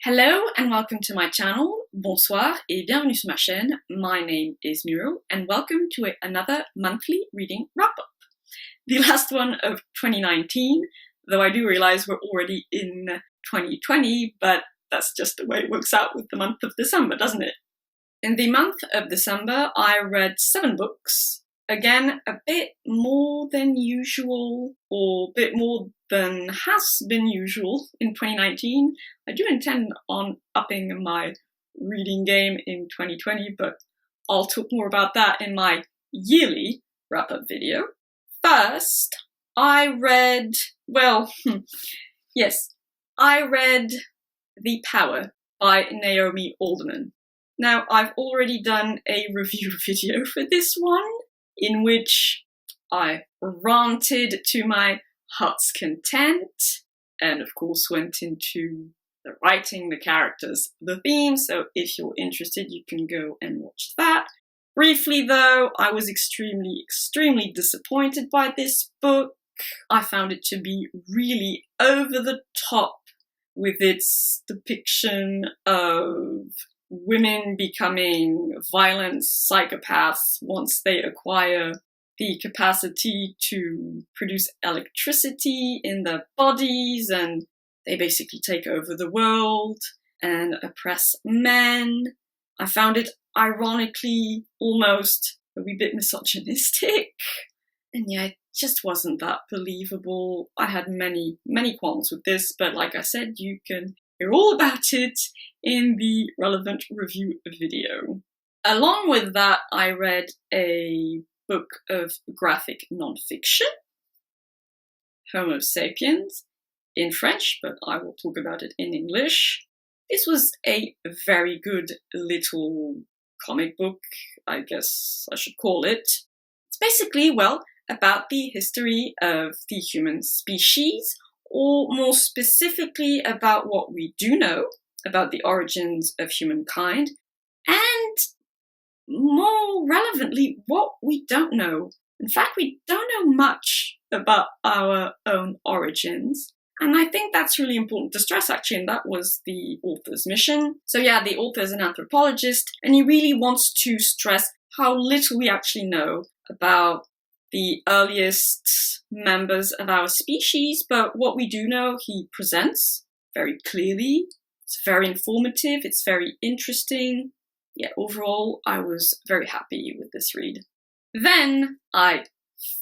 Hello and welcome to my channel. Bonsoir et bienvenue sur ma chaîne. My name is Muriel and welcome to another monthly reading wrap-up. The last one of 2019, though I do realize we're already in 2020, but that's just the way it works out with the month of December, doesn't it? In the month of December, I read 7 books. Again, a bit more than usual, or a bit more than has been usual in 2019. I do intend on upping my reading game in 2020, but I'll talk more about that in my yearly wrap-up video. First, I read The Power by Naomi Alderman. Now, I've already done a review video for this one, in which I ranted to my heart's content, and of course went into the writing, the characters, the themes, so if you're interested you can go and watch that. Briefly though, I was extremely disappointed by this book. I found it to be really over the top with its depiction of women becoming violent psychopaths once they acquire the capacity to produce electricity in their bodies, and they basically take over the world and oppress men. I found it ironically almost a wee bit misogynistic, and yeah, it just wasn't that believable. I had many qualms with this, but like I said, you can hear all about it in the relevant review video. Along with that, I read a book of graphic non-fiction, Homo Sapiens, in French, but I will talk about it in English. This was a very good little comic book, I guess I should call it. It's basically, about the history of the human species, or more specifically about what we do know about the origins of humankind, and more relevantly, what we don't know. In fact, we don't know much about our own origins, and I think that's really important to stress actually, and that was the author's mission. So yeah, the author is an anthropologist, and he really wants to stress how little we actually know about the earliest members of our species, but what we do know he presents very clearly. It's very informative, it's very interesting. Yeah, overall, I was very happy with this read. Then I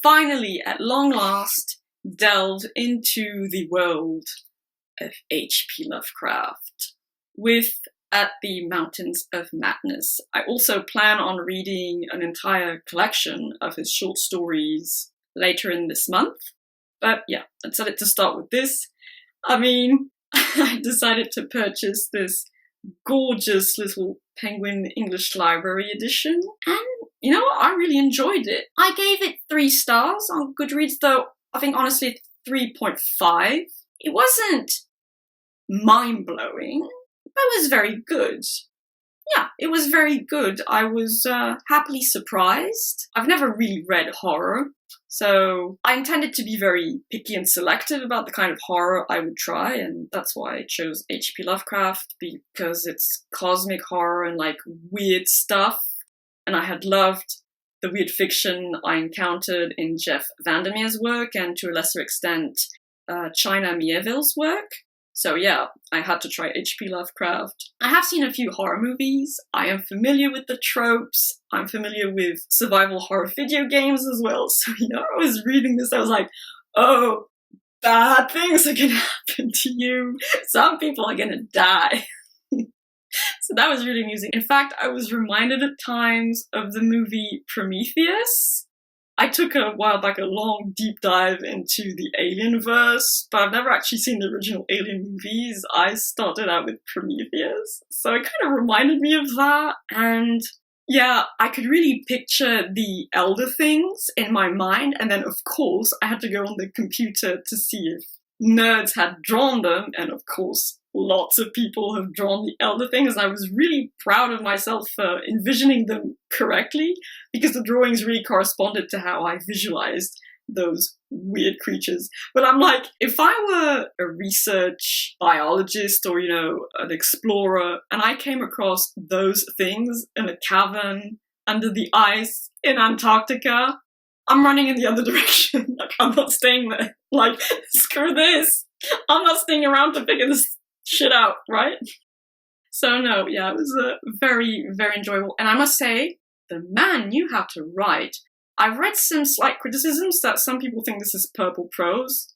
finally, at long last, delved into the world of H.P. Lovecraft with At the Mountains of Madness. I also plan on reading an entire collection of his short stories later in this month. But yeah, I decided to start with this. I decided to purchase this gorgeous little Penguin English Library edition, and you know what, I really enjoyed it. I gave it 3 stars on Goodreads, though I think honestly 3.5. It wasn't mind-blowing, but it was very good. Yeah, it was very good. I was happily surprised. I've never really read horror, so I intended to be very picky and selective about the kind of horror I would try, and that's why I chose H.P. Lovecraft, because it's cosmic horror and like weird stuff, and I had loved the weird fiction I encountered in Jeff Vandermeer's work, and to a lesser extent, China Miéville's work. So yeah, I had to try H.P. Lovecraft. I have seen a few horror movies. I am familiar with the tropes. I'm familiar with survival horror video games as well. So, I was reading this, I was like, oh, bad things are gonna happen to you. Some people are gonna die. So that was really amusing. In fact, I was reminded at times of the movie Prometheus. I took a while back a long deep dive into the Alienverse, but I've never actually seen the original Alien movies. I started out with Prometheus, so it kind of reminded me of that. And yeah, I could really picture the elder things in my mind, and then of course I had to go on the computer to see if nerds had drawn them, and of course lots of people have drawn the elder things, and I was really proud of myself for envisioning them correctly, because the drawings really corresponded to how I visualized those weird creatures. But I'm like, if I were a research biologist or, an explorer, and I came across those things in a cavern under the ice in Antarctica, I'm running in the other direction. Like, I'm not staying there. Like, screw this. I'm not staying around to figure this shit out, right? So no, yeah, it was very, very enjoyable. And I must say, the man knew how to write. I've read some slight criticisms that some people think this is purple prose.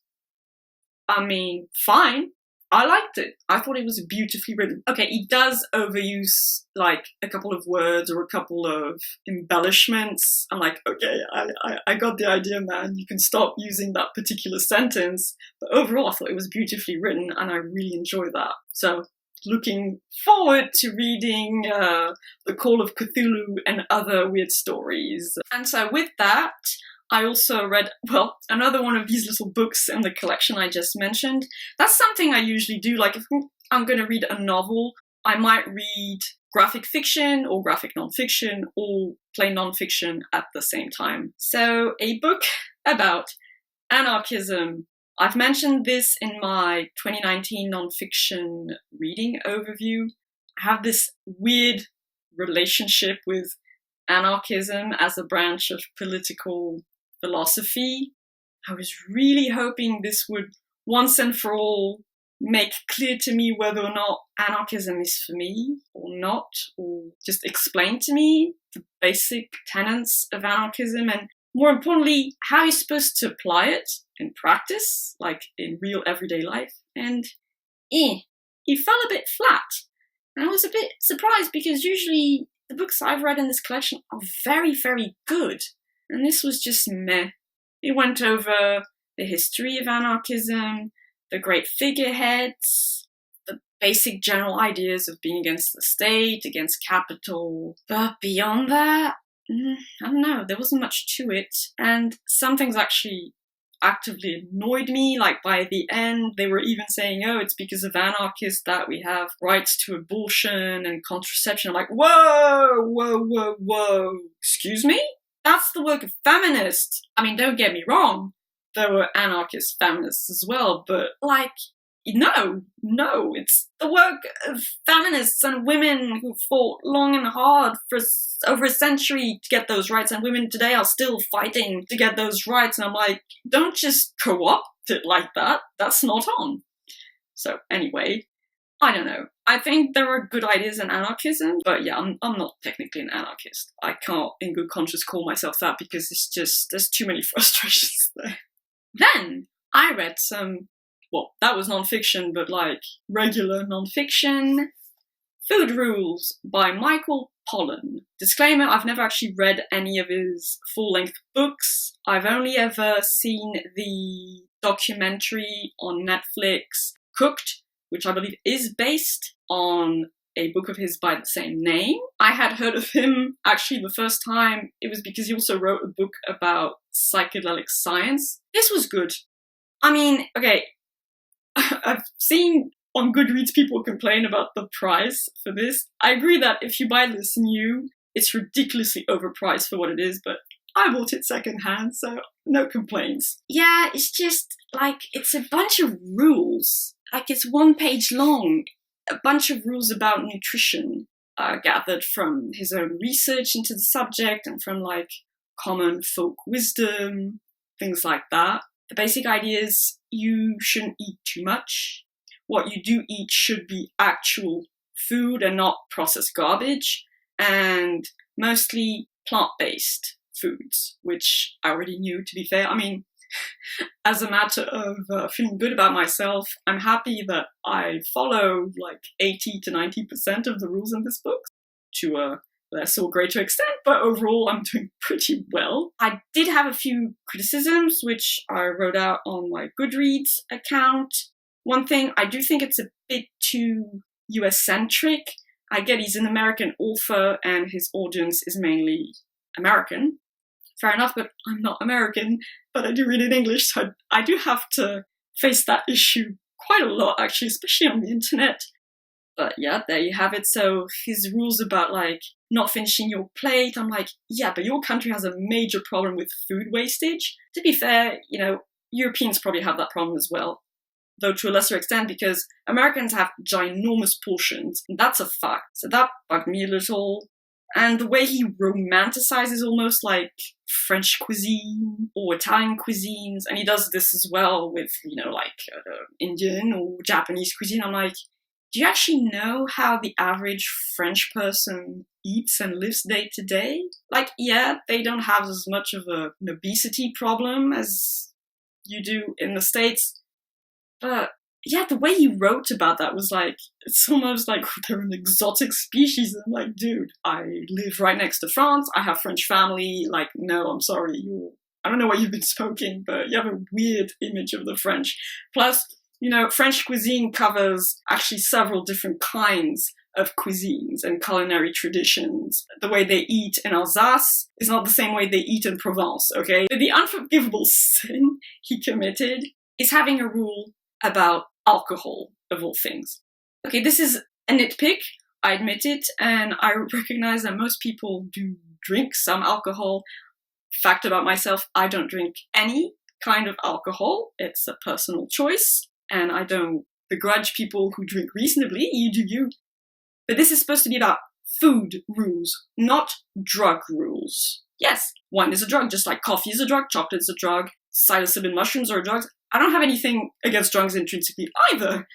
I mean, fine. I liked it. I thought it was beautifully written. Okay, he does overuse, like, a couple of words or a couple of embellishments. I'm like, okay, I got the idea, man. You can stop using that particular sentence. But overall, I thought it was beautifully written, and I really enjoyed that. So, looking forward to reading The Call of Cthulhu and other weird stories. And so with that, I also read, another one of these little books in the collection I just mentioned. That's something I usually do. Like, if I'm going to read a novel, I might read graphic fiction or graphic non-fiction or plain non-fiction at the same time. So a book about anarchism. I've mentioned this in my 2019 non-fiction reading overview. I have this weird relationship with anarchism as a branch of political philosophy. I was really hoping this would once and for all make clear to me whether or not anarchism is for me or not, or just explain to me the basic tenets of anarchism, and more importantly, how you're supposed to apply it in practice, like in real everyday life. And he fell a bit flat. And I was a bit surprised because usually the books I've read in this collection are very, very good. And this was just meh. It went over the history of anarchism, the great figureheads, the basic general ideas of being against the state, against capital. But beyond that, I don't know, there wasn't much to it. And some things actually actively annoyed me. Like by the end, they were even saying, oh, it's because of anarchists that we have rights to abortion and contraception. I'm like, whoa. Excuse me? That's the work of feminists. I mean, don't get me wrong. There were anarchist feminists as well, but like, no, it's the work of feminists and women who fought long and hard for over a century to get those rights, and women today are still fighting to get those rights, and I'm like, don't just co-opt it like that. That's not on. So anyway, I don't know. I think there are good ideas in anarchism, but yeah, I'm not technically an anarchist. I can't in good conscience call myself that because it's just, there's too many frustrations there. Then I read some, that was non-fiction, but like regular non-fiction. Food Rules by Michael Pollan. Disclaimer, I've never actually read any of his full-length books. I've only ever seen the documentary on Netflix, Cooked, which I believe is based on a book of his by the same name. I had heard of him actually the first time. It was because he also wrote a book about psychedelic science. This was good. I mean, okay, I've seen on Goodreads people complain about the price for this. I agree that if you buy this new, it's ridiculously overpriced for what it is, but I bought it secondhand, so no complaints. Yeah, it's just like, it's a bunch of rules. Like, it's 1 page long. A bunch of rules about nutrition gathered from his own research into the subject and from like common folk wisdom, things like that. The basic idea is you shouldn't eat too much. What you do eat should be actual food and not processed garbage, and mostly plant-based foods, which I already knew, to be fair. I mean, as a matter of feeling good about myself, I'm happy that I follow like 80 to 90% of the rules in this book to a less or greater extent, but overall I'm doing pretty well. I did have a few criticisms, which I wrote out on my Goodreads account. One thing, I do think it's a bit too US-centric. I get he's an American author and his audience is mainly American. Fair enough, but I'm not American, but I do read in English, so I do have to face that issue quite a lot, actually, especially on the internet. But yeah, there you have it. So his rules about like not finishing your plate. I'm like, yeah, but your country has a major problem with food wastage. To be fair, Europeans probably have that problem as well, though to a lesser extent, because Americans have ginormous portions. That's a fact. So that bugged me a little. And the way he romanticizes almost like French cuisine or Italian cuisines, and he does this as well with, Indian or Japanese cuisine. I'm like, do you actually know how the average French person eats and lives day to day? Like, yeah, they don't have as much of an obesity problem as you do in the States. But yeah, the way he wrote about that was like, it's almost like they're an exotic species. I'm like, dude, I live right next to France. I have French family. Like, no, I'm sorry. I don't know what you've been smoking, but you have a weird image of the French. Plus, French cuisine covers actually several different kinds of cuisines and culinary traditions. The way they eat in Alsace is not the same way they eat in Provence, okay? But the unforgivable sin he committed is having a rule about alcohol, of all things. Okay, this is a nitpick, I admit it, and I recognize that most people do drink some alcohol. Fact about myself, I don't drink any kind of alcohol. It's a personal choice, and I don't begrudge people who drink reasonably. You do you. But this is supposed to be about food rules, not drug rules. Yes, wine is a drug, just like coffee is a drug, chocolate is a drug, psilocybin mushrooms are drugs. I don't have anything against drugs intrinsically either.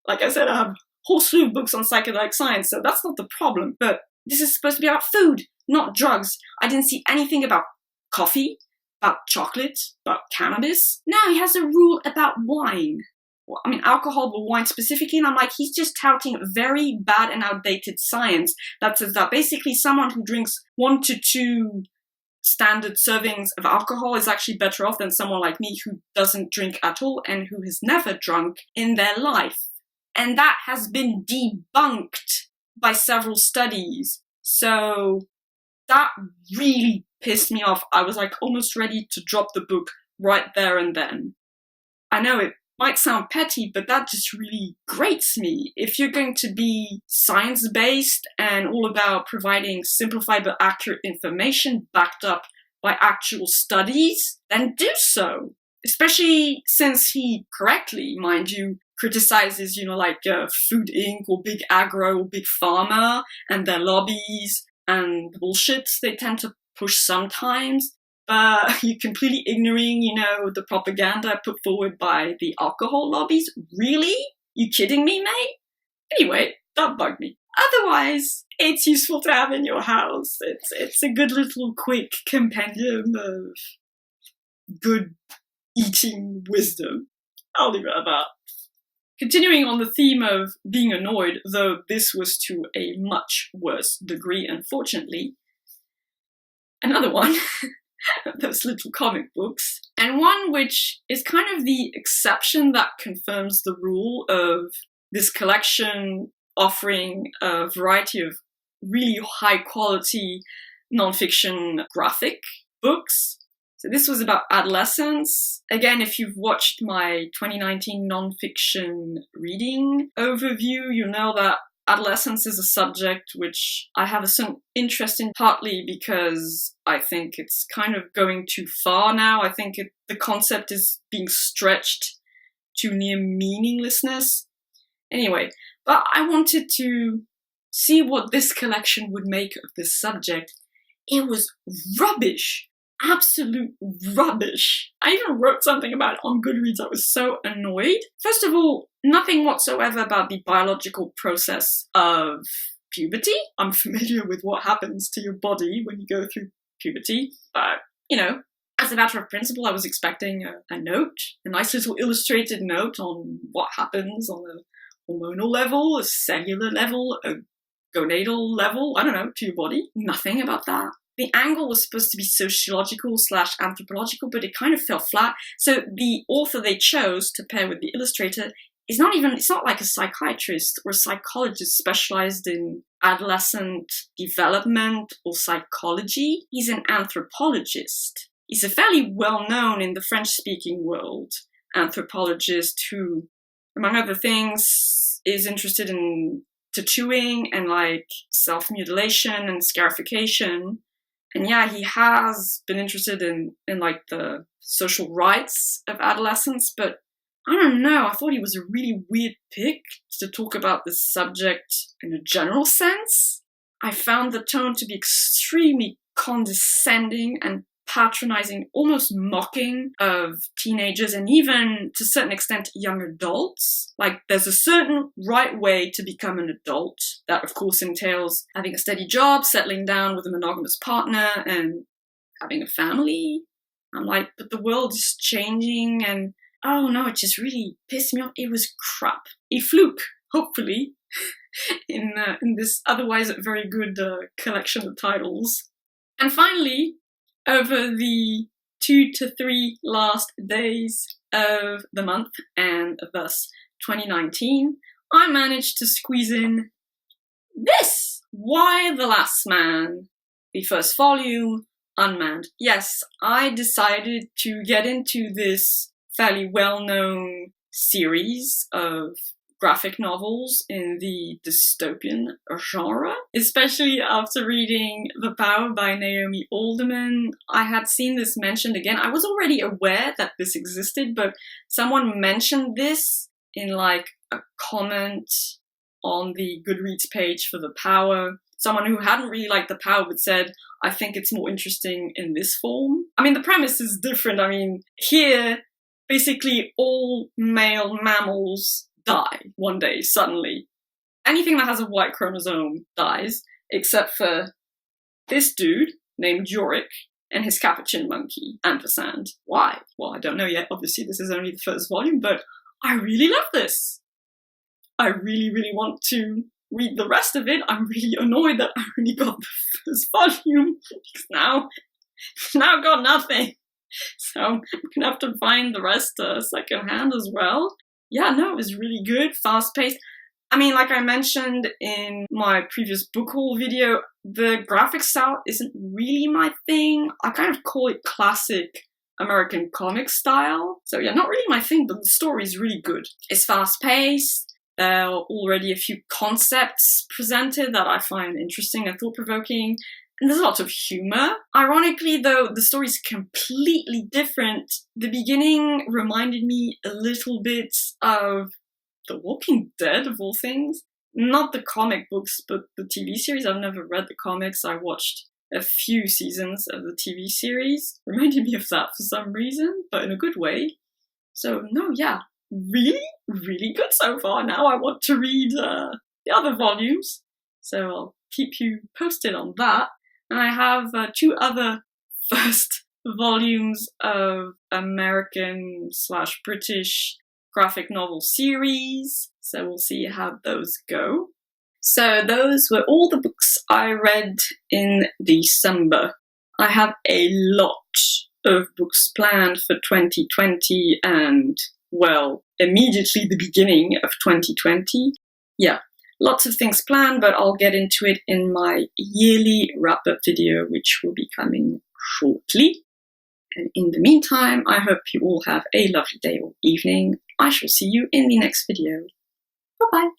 Like I said, I have a whole slew of books on psychedelic science, so that's not the problem. But this is supposed to be about food, not drugs. I didn't see anything about coffee, about chocolate, about cannabis. Now he has a rule about wine. Well, alcohol, but wine specifically. And I'm like, he's just touting very bad and outdated science that says that basically someone who drinks 1 to 2 standard servings of alcohol is actually better off than someone like me who doesn't drink at all and who has never drunk in their life. And that has been debunked by several studies. So that really pissed me off. I was like almost ready to drop the book right there and then. I know it might sound petty, but that just really grates me. If you're going to be science-based and all about providing simplified but accurate information backed up by actual studies, then do so. Especially since he correctly, mind you, criticizes, Food Inc. or Big Agro or Big Pharma and their lobbies and the bullshit they tend to push sometimes. But you're completely ignoring, the propaganda put forward by the alcohol lobbies. Really? You kidding me, mate? Anyway, that bugged me. Otherwise, it's useful to have in your house. It's a good little quick compendium of good eating wisdom. I'll leave it at that. Continuing on the theme of being annoyed, though this was to a much worse degree, unfortunately, another one. Those little comic books, and one which is kind of the exception that confirms the rule of this collection offering a variety of really high quality non-fiction graphic books. So this was about adolescence. Again, if you've watched my 2019 non-fiction reading overview, you know that adolescence is a subject which I have a certain interest in, partly because I think it's kind of going too far now. I think the concept is being stretched to near meaninglessness. Anyway, but I wanted to see what this collection would make of this subject. It was rubbish. Absolute rubbish. I even wrote something about it on Goodreads. I was so annoyed. First of all, nothing whatsoever about the biological process of puberty. I'm familiar with what happens to your body when you go through puberty, but, as a matter of principle, I was expecting a note, a nice little illustrated note on what happens on a hormonal level, a cellular level, a gonadal level, I don't know, to your body. Nothing about that. The angle was supposed to be sociological/anthropological, but it kind of fell flat. So the author they chose to pair with the illustrator it's not like a psychiatrist or a psychologist specialized in adolescent development or psychology. He's an anthropologist. He's a fairly well-known in the French-speaking world anthropologist who, among other things, is interested in tattooing and like self-mutilation and scarification. And yeah, he has been interested in like the social rights of adolescents, but I don't know, I thought he was a really weird pick to talk about this subject in a general sense. I found the tone to be extremely condescending and patronizing, almost mocking of teenagers and even, to a certain extent, young adults. Like, there's a certain right way to become an adult. That, of course, entails having a steady job, settling down with a monogamous partner, and having a family. I'm like, but the world is changing, and oh no, it just really pissed me off. It was crap. A fluke, hopefully, in this otherwise very good collection of titles. And finally, over the 2 to 3 last days of the month, and thus 2019, I managed to squeeze in this! Why the Last Man? The first volume, Unmanned. Yes, I decided to get into this fairly well-known series of graphic novels in the dystopian genre, especially after reading The Power by Naomi Alderman. I had seen this mentioned again. I was already aware that this existed, but someone mentioned this in like a comment on the Goodreads page for The Power. Someone who hadn't really liked The Power but said, I think it's more interesting in this form. I mean, the premise is different. I mean, here, basically all male mammals die one day, suddenly. Anything that has a Y chromosome dies, except for this dude named Yorick and his capuchin monkey, ampersand. Why? Well, I don't know yet. Obviously, this is only the first volume, but I really love this. I really, really want to read the rest of it. I'm really annoyed that I only got the first volume, because now I've got nothing. So I'm gonna have to find the rest secondhand as well. Yeah, no, it was really good, fast-paced. I mean, like I mentioned in my previous book haul video, the graphic style isn't really my thing. I kind of call it classic American comic style. So yeah, not really my thing, but the story is really good. It's fast-paced. There are already a few concepts presented that I find interesting and thought-provoking. And there's a lot of humor. Ironically, though, the story is completely different. The beginning reminded me a little bit of The Walking Dead, of all things. Not the comic books, but the TV series. I've never read the comics. I watched a few seasons of the TV series. Reminded me of that for some reason, but in a good way. So, no, yeah, really, really good so far. Now I want to read the other volumes. So I'll keep you posted on that. And I have 2 other first volumes of American/British graphic novel series. So we'll see how those go. So those were all the books I read in December. I have a lot of books planned for 2020 and, well, immediately the beginning of 2020. Yeah. Lots of things planned, but I'll get into it in my yearly wrap-up video, which will be coming shortly. And in the meantime, I hope you all have a lovely day or evening. I shall see you in the next video. Bye-bye.